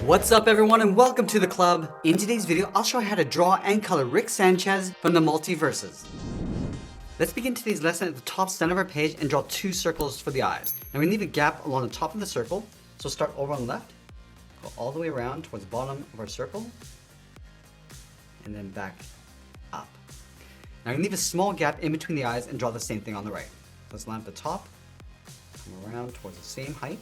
What's up everyone and welcome to the club. In today's video, I'll show you how to draw and color Rick Sanchez from the MultiVersus. Let's begin today's lesson at the top center of our page and draw two circles for the eyes. And we leave a gap along the top of the circle. So start over on the left, go all the way around towards the bottom of our circle, and then back up. Now we leave a small gap in between the eyes and draw the same thing on the right. Let's line up the top, come around towards the same height,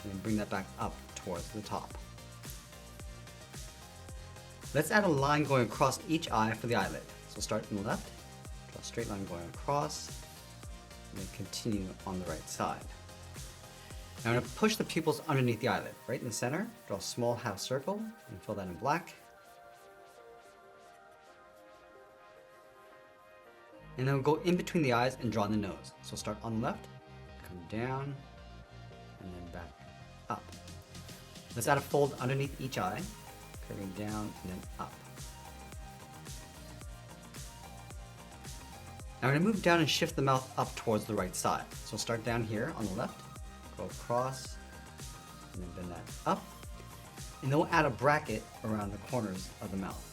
and then bring that back up towards the top. Let's add a line going across each eye for the eyelid. So start on the left, draw a straight line going across, and then continue on the right side. Now I'm going to push the pupils underneath the eyelid, right in the center, draw a small half circle, and fill that in black. And then we'll go in between the eyes and draw the nose. So start on the left, come down, and then back up. Let's add a fold underneath each eye, curving down and then up. Now we're going to move down and shift the mouth up towards the right side. So start down here on the left, go across, and then bend that up. And then we'll add a bracket around the corners of the mouth.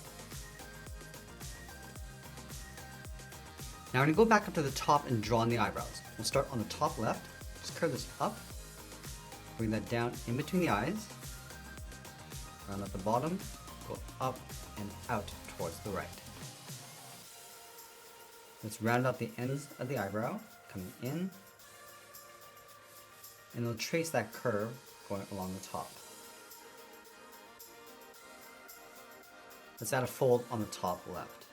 Now we're going to go back up to the top and draw in the eyebrows. We'll start on the top left, just curve this up, bring that down in between the eyes, round at the bottom, go up and out towards the right. Let's round out the ends of the eyebrow, coming in, and we'll trace that curve going along the top. Let's add a fold on the top left.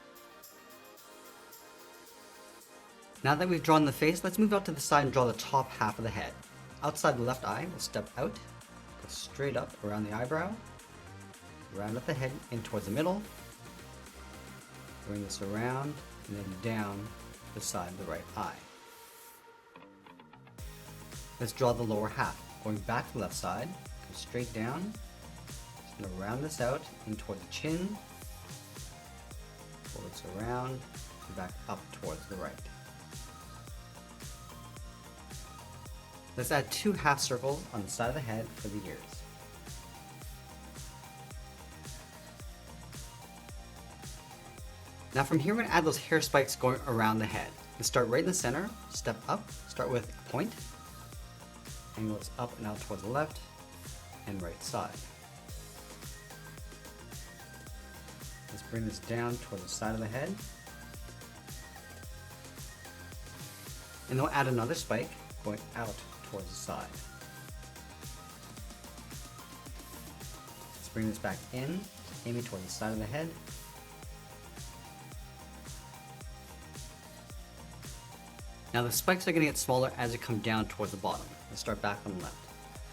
Now that we've drawn the face, let's move out to the side and draw the top half of the head. Outside the left eye, we'll step out, go straight up around the eyebrow, round up the head in towards the middle, bring this around, and then down beside the right eye. Let's draw the lower half, going back to the left side, go straight down, just going to round this out in towards the chin, pull this around, and back up towards the right. Let's add two half circles on the side of the head for the ears. Now from here we're going to add those hair spikes going around the head. Let's start right in the center, step up, start with a point, angle this up and out towards the left and right side. Let's bring this down towards the side of the head. And then we'll add another spike going out towards the side. Let's bring this back in, aiming towards the side of the head. Now the spikes are going to get smaller as you come down towards the bottom. Let's start back on the left.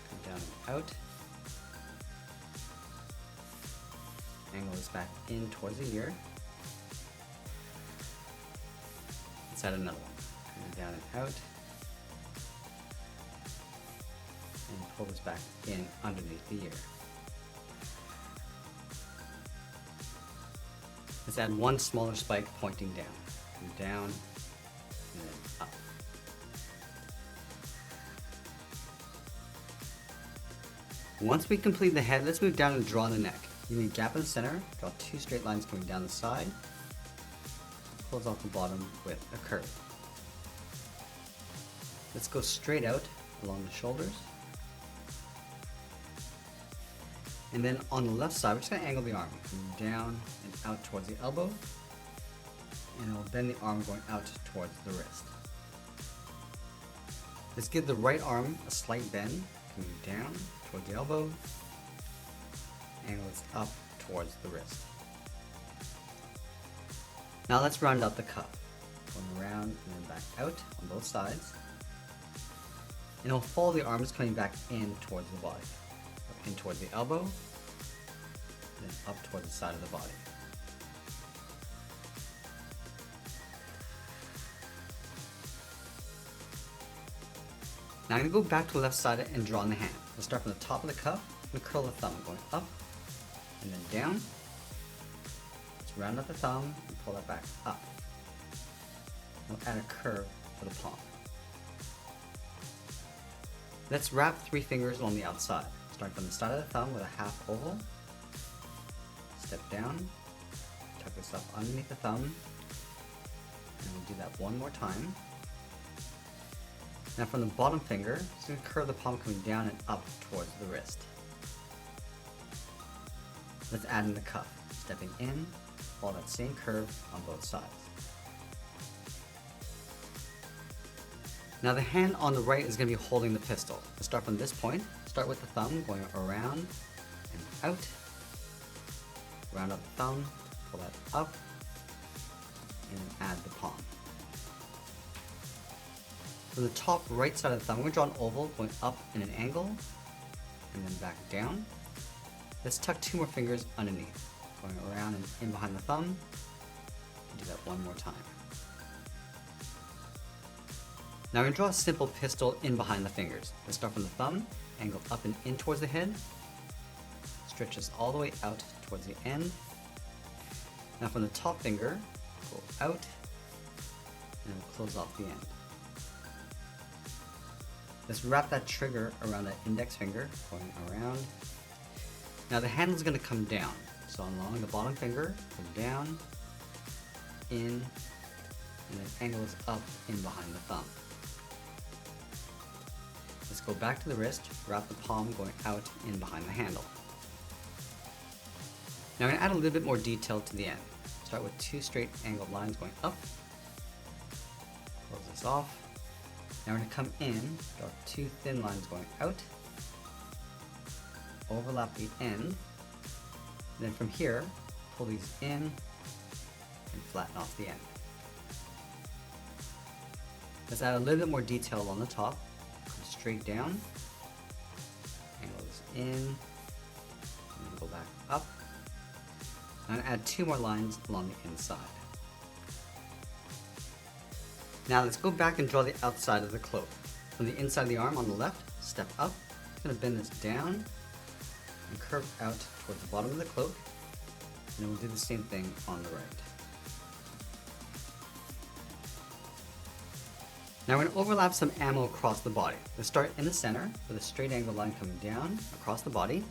Come down and out. Angle this back in towards the ear. Let's add another one. Come down and out. And pull this back in underneath the ear. Let's add one smaller spike pointing down. Come down and then up. Once we complete the head, let's move down and draw the neck. You need a gap in the center, draw two straight lines going down the side, close off the bottom with a curve. Let's go straight out along the shoulders. And then on the left side, we're just going to angle the arm, down and out towards the elbow, and we'll bend the arm going out towards the wrist. Let's give the right arm a slight bend, coming down towards the elbow, angle this up towards the wrist. Now let's round out the cuff, going around and then back out on both sides. And we'll follow the arms coming back in towards the body. In towards the elbow, and then up towards the side of the body. Now I'm going to go back to the left side and draw on the hand. We'll start from the top of the cuff and curl the thumb, going up and then down. Let's round out the thumb and pull that back up. We'll add a curve for the palm. Let's wrap 3 fingers on the outside. Start from the side of the thumb with a half oval. Step down, tuck yourself underneath the thumb, and we'll do that one more time. Now from the bottom finger, just going to curve the palm coming down and up towards the wrist. Let's add in the cuff, stepping in, follow that same curve on both sides. Now the hand on the right is going to be holding the pistol. Let's start from this point. Start with the thumb going around and out. Round up the thumb, pull that up, and then add the palm. From the top right side of the thumb, we're going to draw an oval going up in an angle, and then back down. Let's tuck 2 more fingers underneath, going around and in behind the thumb. Do that one more time. Now we're going to draw a simple pistol in behind the fingers. Let's start from the thumb, angle up and in towards the head, stretch this all the way out towards the end. Now from the top finger, go out, and we'll close off the end. Let's wrap that trigger around that index finger, going around. Now the handle is going to come down, so along the bottom finger, go down, in, and then angle this up in behind the thumb. Let's go back to the wrist, wrap the palm going out in behind the handle. Now I'm going to add a little bit more detail to the end. Start with 2 straight angled lines going up, close this off. Now we're going to come in, draw 2 thin lines going out, overlap the end, and then from here, pull these in and flatten off the end. Let's add a little bit more detail along the top. Come straight down, angle this in, and then go back up. I'm going to add 2 more lines along the inside. Now let's go back and draw the outside of the cloak. From the inside of the arm on the left, step up. I'm going to bend this down and curve out towards the bottom of the cloak. And then we'll do the same thing on the right. Now we're going to overlap some ammo across the body. Let's start in the center with a straight angled line coming down across the body.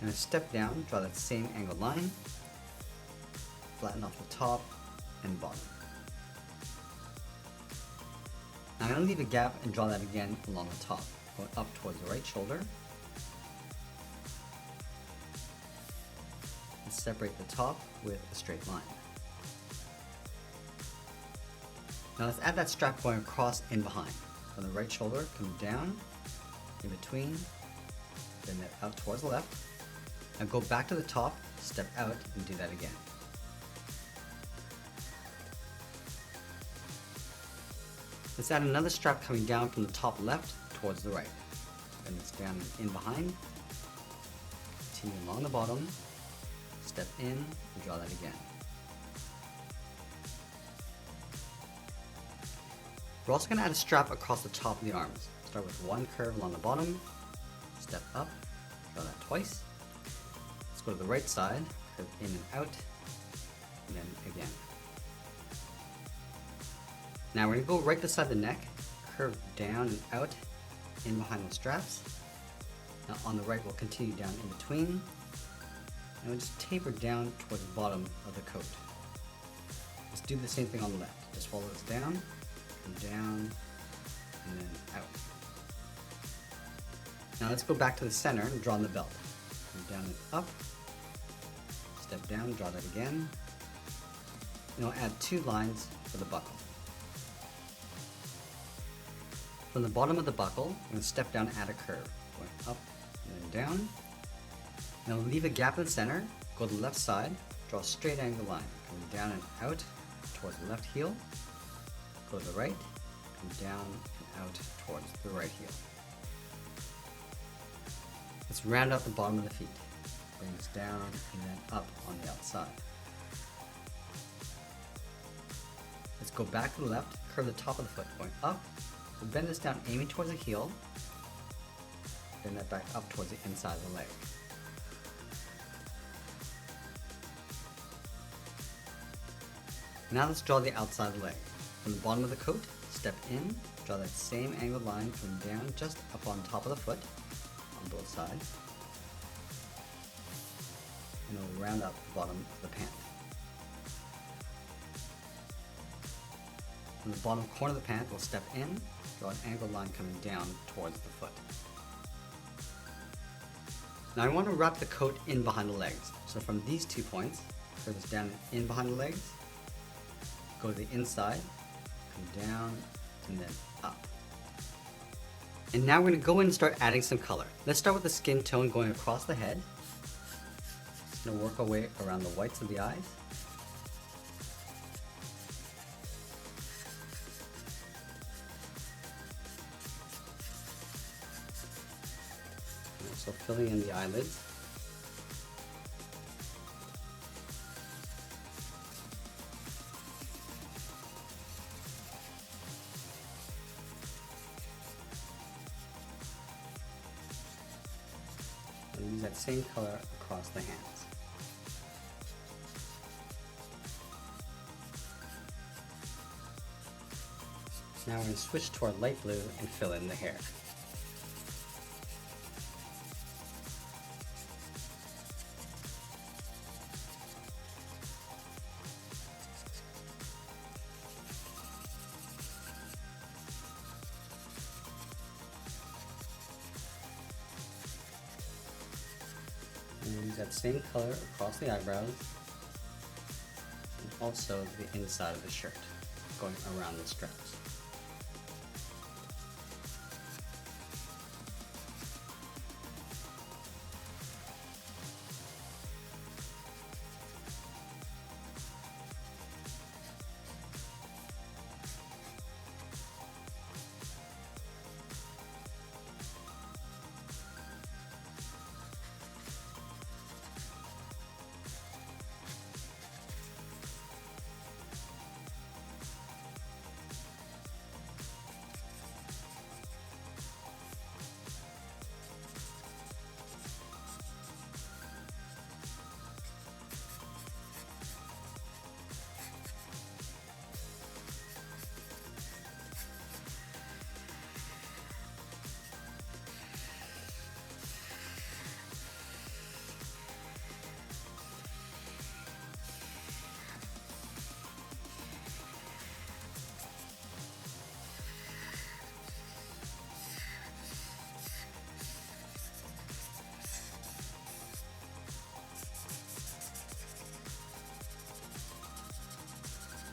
And a step down, draw that same angled line, flatten off the top and bottom. Now I'm going to leave a gap and draw that again along the top, going up towards the right shoulder. And separate the top with a straight line. Now let's add that strap going across in behind. From the right shoulder, come down, in between, bend it out towards the left. Now go back to the top, step out, and do that again. Let's add another strap coming down from the top left towards the right. Bend this down and in behind. Continue along the bottom, step in, and draw that again. We're also going to add a strap across the top of the arms. Start with 1 curve along the bottom, step up, draw that twice. Let's go to the right side, curve in and out, and then again. Now we're going to go right beside the neck, curve down and out, in behind the straps. Now on the right we'll continue down in between, and we'll just taper down towards the bottom of the coat. Let's do the same thing on the left. Just follow this down, come down, and then out. Now let's go back to the center and draw on the belt. Come down and up, step down, draw that again, and we'll add 2 lines for the buckle. From the bottom of the buckle, I'm going to step down and add a curve, going up and then down. Now we'll leave a gap in the center, go to the left side, draw a straight angle line, coming down and out towards the left heel, go to the right, come down and out towards the right heel. Let's round out the bottom of the feet, bring this down and then up on the outside. Let's go back to the left, curve the top of the foot, going up. We'll bend this down, aiming towards the heel, bend that back up towards the inside of the leg. Now let's draw the outside of the leg. From the bottom of the coat, step in, draw that same angled line coming down just up on top of the foot, on both sides. And we'll round out the bottom of the pant. From the bottom corner of the pant, we'll step in, draw an angled line coming down towards the foot. Now I want to wrap the coat in behind the legs. So from these 2 points, curve this down and in behind the legs, go to the inside, come down, and then up. And now we're going to go in and start adding some color. Let's start with the skin tone going across the head. Just going to work our way around the whites of the eyes. And also filling in the eyelids. And use that same color across the hands. Now we're going to switch to our light blue and fill in the hair. And use that same color across the eyebrows and also the inside of the shirt, going around the straps.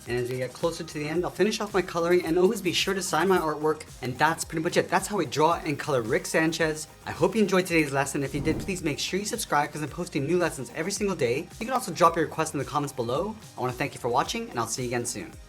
And as we get closer to the end, I'll finish off my coloring, and always be sure to sign my artwork. And that's pretty much it. That's how we draw and color Rick Sanchez. I hope you enjoyed today's lesson. If you did, please make sure you subscribe because I'm posting new lessons every single day. You can also drop your requests in the comments below. I want to thank you for watching, and I'll see you again soon.